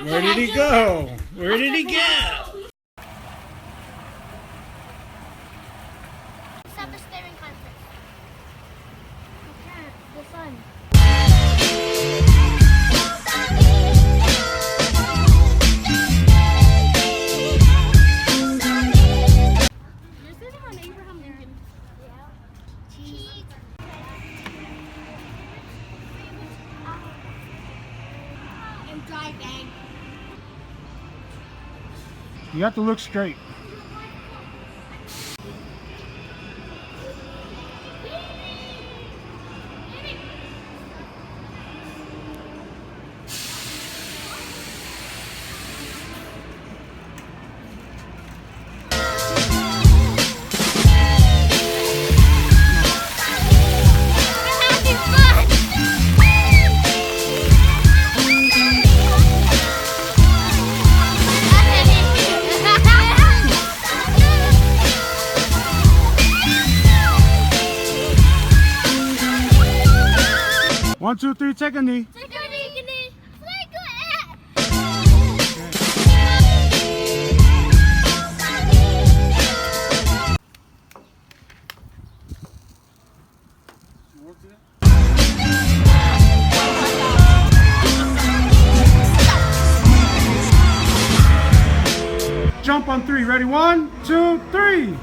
Where did he go? Where did he go? Stop the staring contest. I can't. The sun. You're sitting on Abraham Lincoln. Yeah. Cheese. And dry bag. You have to look straight. One, two, three, take a knee. Jump on three. Ready? One, two, three.